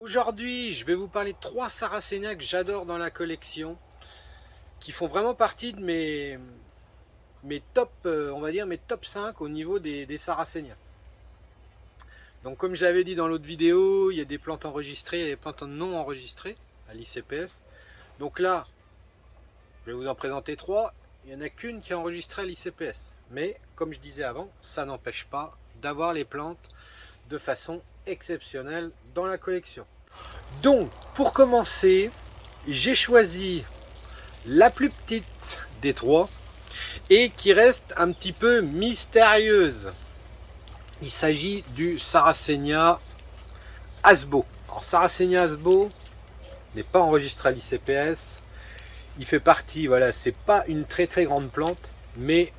Aujourd'hui, je vais vous parler de 3 Sarracenia que j'adore dans la collection, qui font vraiment partie de mes top, on va dire mes top 5 au niveau des Sarracenia. Donc comme je l'avais dit dans l'autre vidéo, il y a des plantes enregistrées et des plantes non enregistrées à l'ICPS. Donc là, je vais vous en présenter 3. Il n'y en a qu'une qui est enregistrée à l'ICPS. Mais comme je disais avant, ça n'empêche pas d'avoir les plantes de façon exceptionnelle dans la collection. Donc, pour commencer, j'ai choisi la plus petite des 3 et qui reste un petit peu mystérieuse. Il s'agit du Sarracenia Hasbo. Alors, Sarracenia Hasbo n'est pas enregistré à l'ICPS. Il fait partie, voilà, c'est pas une très grande plante, mais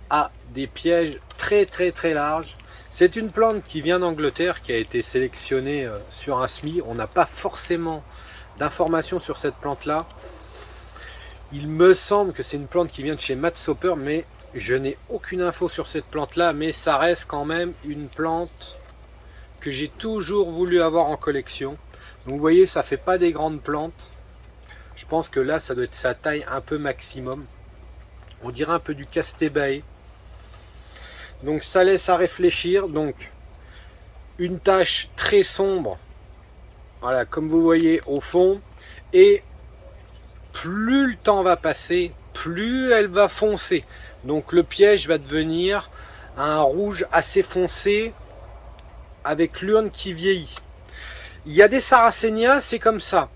a des pièges très larges. C'est une plante qui vient d'Angleterre, qui a été sélectionnée sur un SMI. On n'a pas forcément d'informations sur cette plante là. Il me semble que c'est une plante qui vient de chez Matt Soper, mais je n'ai aucune info sur cette plante là. Mais ça reste quand même une plante que j'ai toujours voulu avoir en collection. Donc vous voyez, ça fait pas des grandes plantes. Je pense que là, ça doit être sa taille un peu maximum. On dirait un peu du Castebae. Donc ça laisse à réfléchir. Donc une tache très sombre, voilà, comme vous voyez au fond, et plus le temps va passer, plus elle va foncer. Donc le piège va devenir un rouge assez foncé avec l'urne qui vieillit. Il y a des Sarracenia, c'est comme ça.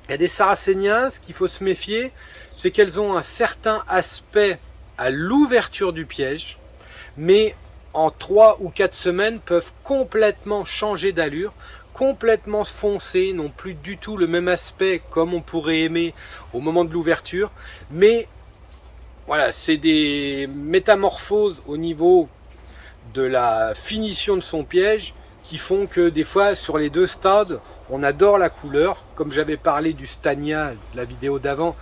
Il y a des Sarracenia, ce qu'il faut se méfier, c'est qu'elles ont un certain aspect à l'ouverture du piège, mais en 3 ou 4 semaines peuvent complètement changer d'allure, complètement se foncer, n'ont plus du tout le même aspect comme on pourrait aimer au moment de l'ouverture, mais voilà, c'est des métamorphoses au niveau de la finition de son piège qui font que des fois sur les 2 stades on adore la couleur, comme j'avais parlé du Stania, la vidéo d'avant,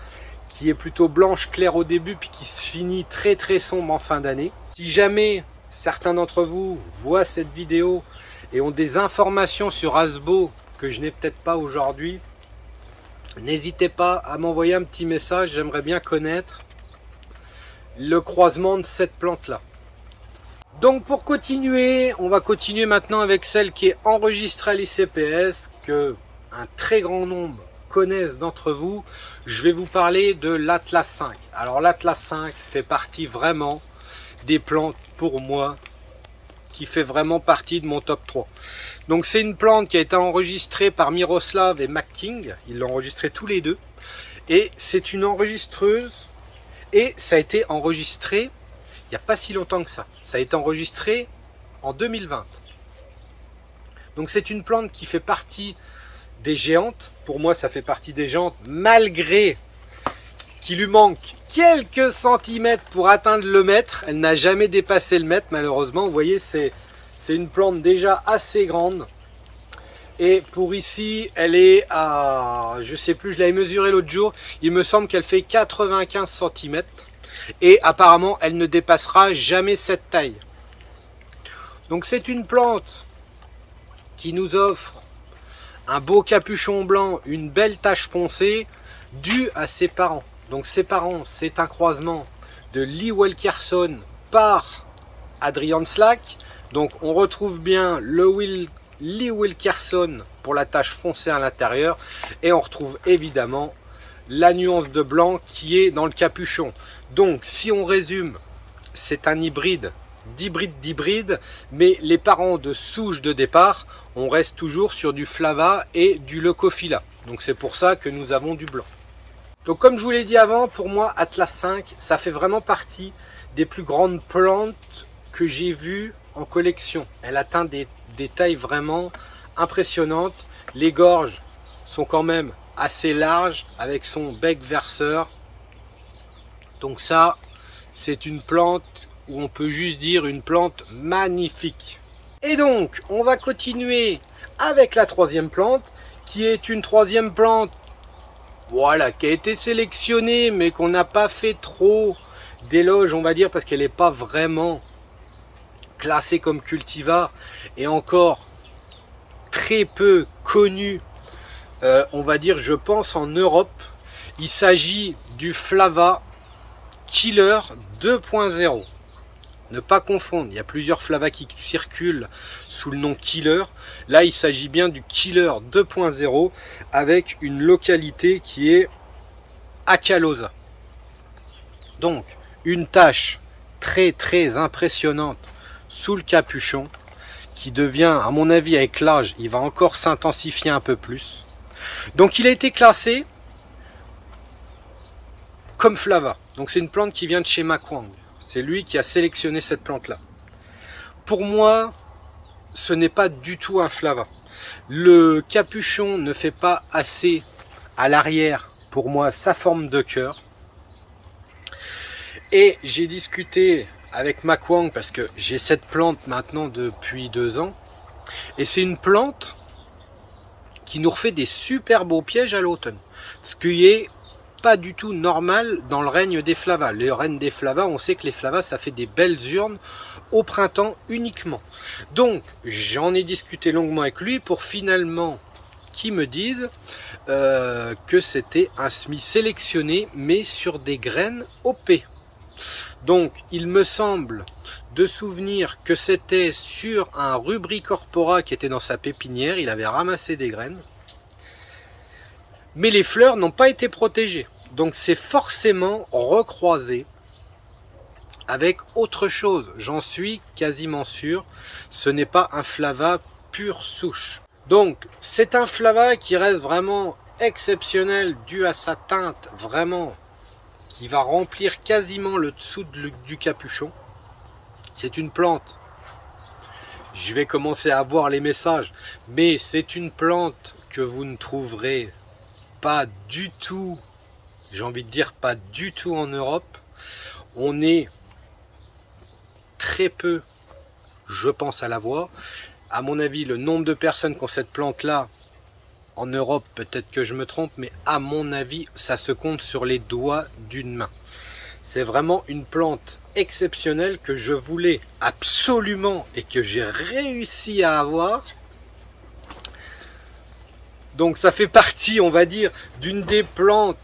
qui est plutôt blanche claire au début puis qui se finit très sombre en fin d'année. Si jamais certains d'entre vous voient cette vidéo et ont des informations sur Hasbo que je n'ai peut-être pas aujourd'hui, n'hésitez pas à m'envoyer un petit message, j'aimerais bien connaître le croisement de cette plante là. Donc pour continuer, on va continuer maintenant avec celle qui est enregistrée à l'ICPS, que un très grand nombre connaissent d'entre vous. Je vais vous parler de l'Atlas 5. Alors l'Atlas 5 fait partie vraiment des plantes pour moi qui fait vraiment partie de mon top 3. Donc c'est une plante qui a été enregistrée par Miroslav et McKing, ils l'ont enregistrée tous les deux, et c'est une enregistreuse, et ça a été enregistré il n'y a pas si longtemps que ça. Ça a été enregistré en 2020. Donc c'est une plante qui fait partie des géantes. Pour moi, ça fait partie des géantes, malgré qu'il lui manque quelques centimètres pour atteindre le mètre. Elle n'a jamais dépassé le mètre, malheureusement. Vous voyez, c'est une plante déjà assez grande. Et pour ici, elle est à, je sais plus, je l'avais mesuré l'autre jour. Il me semble qu'elle fait 95 cm. Et apparemment, elle ne dépassera jamais cette taille. Donc c'est une plante qui nous offre un beau capuchon blanc, une belle tache foncée, due à ses parents. Donc ses parents, c'est un croisement de Lee Wilkerson par Adrian Slack. Donc on retrouve bien le Lee Wilkerson pour la tache foncée à l'intérieur, et on retrouve évidemment la nuance de blanc qui est dans le capuchon. Donc si on résume, c'est un hybride d'hybride, mais les parents de souche de départ, on reste toujours sur du Flava et du Leucophila. Donc c'est pour ça que nous avons du blanc. Donc comme je vous l'ai dit avant, pour moi Atlas 5, ça fait vraiment partie des plus grandes plantes que j'ai vues en collection. Elle atteint des tailles vraiment impressionnantes. Les gorges sont quand même assez larges avec son bec verseur. Donc ça, c'est une plante où on peut juste dire une plante magnifique. Et donc, on va continuer avec la troisième plante, qui est une troisième plante, voilà, qui a été sélectionnée, mais qu'on n'a pas fait trop d'éloges, on va dire, parce qu'elle n'est pas vraiment classée comme cultivar. Et encore, très peu connu, on va dire, je pense, en Europe. Il s'agit du Flava Killer 2.0. Ne pas confondre, il y a plusieurs Flava qui circulent sous le nom Killer. Là, il s'agit bien du Killer 2.0 avec une localité qui est Akalosa. Donc, une tache très impressionnante sous le capuchon qui devient, à mon avis, avec l'âge, il va encore s'intensifier un peu plus. Donc, il a été classé comme Flava. Donc, c'est une plante qui vient de chez Makwang. C'est lui qui a sélectionné cette plante-là. Pour moi, ce n'est pas du tout un Flava. Le capuchon ne fait pas assez à l'arrière, pour moi, sa forme de cœur. Et j'ai discuté avec Makwang parce que j'ai cette plante maintenant depuis 2 ans. Et c'est une plante qui nous refait des super beaux pièges à l'automne. Ce qui est pas du tout normal dans le règne des Flavas. Le règne des Flavas, on sait que les Flavas, ça fait des belles urnes au printemps uniquement. Donc, j'en ai discuté longuement avec lui pour finalement qu'il me dise que c'était un semis sélectionné, mais sur des graines OP. Donc, il me semble de souvenir que c'était sur un Rubricorpora qui était dans sa pépinière. Il avait ramassé des graines. Mais les fleurs n'ont pas été protégées. Donc c'est forcément recroisé avec autre chose. J'en suis quasiment sûr. Ce n'est pas un Flava pure souche. Donc c'est un Flava qui reste vraiment exceptionnel dû à sa teinte vraiment qui va remplir quasiment le dessous du capuchon. C'est une plante. Je vais commencer à voir les messages. Mais c'est une plante que vous ne trouverez pas du tout, j'ai envie de dire pas du tout en Europe. On est très peu, je pense, à l'avoir. À mon avis, le nombre de personnes qui ont cette plante là en Europe, peut-être que je me trompe, mais à mon avis, ça se compte sur les doigts d'une main. C'est vraiment une plante exceptionnelle que je voulais absolument et que j'ai réussi à avoir. Donc ça fait partie, on va dire, d'une des plantes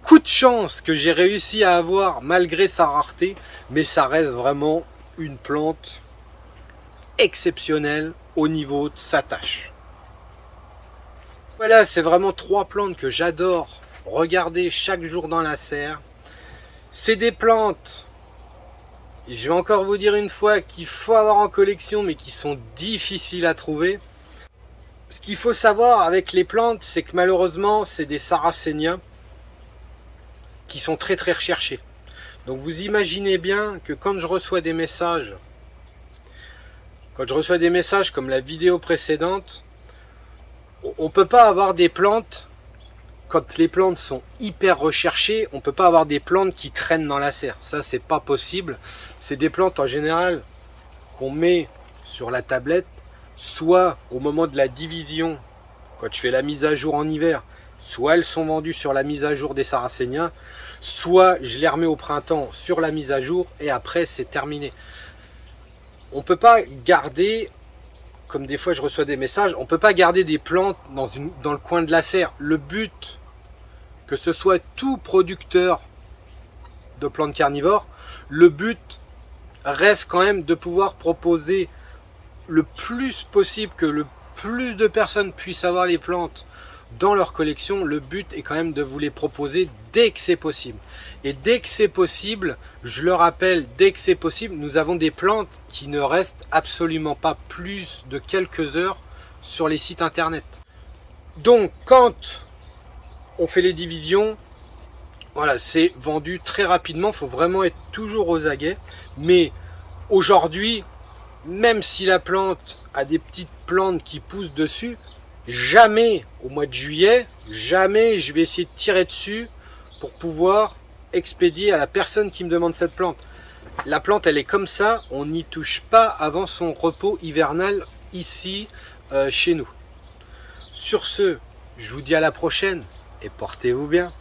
coup de chance que j'ai réussi à avoir malgré sa rareté. Mais ça reste vraiment une plante exceptionnelle au niveau de sa tâche. Voilà, c'est vraiment 3 plantes que j'adore regarder chaque jour dans la serre. C'est des plantes, je vais encore vous dire une fois, qu'il faut avoir en collection mais qui sont difficiles à trouver. Ce qu'il faut savoir avec les plantes, c'est que malheureusement, c'est des Sarracenia qui sont très recherchés. Donc vous imaginez bien que quand je reçois des messages, comme la vidéo précédente, on ne peut pas avoir des plantes, quand les plantes sont hyper recherchées, on ne peut pas avoir des plantes qui traînent dans la serre. Ça, c'est pas possible. C'est des plantes en général qu'on met sur la tablette, soit au moment de la division, quand je fais la mise à jour en hiver, soit elles sont vendues sur la mise à jour des Sarracenia, soit je les remets au printemps sur la mise à jour et après c'est terminé. On ne peut pas garder, comme des fois je reçois des messages, on ne peut pas garder des plantes dans le coin de la serre. Le but, que ce soit tout producteur de plantes carnivores, le but reste quand même de pouvoir proposer le plus possible, que le plus de personnes puissent avoir les plantes dans leur collection. Le but est quand même de vous les proposer dès que c'est possible. Et dès que c'est possible, je le rappelle, dès que c'est possible, nous avons des plantes qui ne restent absolument pas plus de quelques heures sur les sites internet. Donc quand on fait les divisions, voilà, c'est vendu très rapidement. Il faut vraiment être toujours aux aguets. Mais aujourd'hui, même si la plante a des petites plantes qui poussent dessus, jamais au mois de juillet, jamais je vais essayer de tirer dessus pour pouvoir expédier à la personne qui me demande cette plante. La plante, elle est comme ça, on n'y touche pas avant son repos hivernal ici chez nous. Sur ce, je vous dis à la prochaine et portez-vous bien.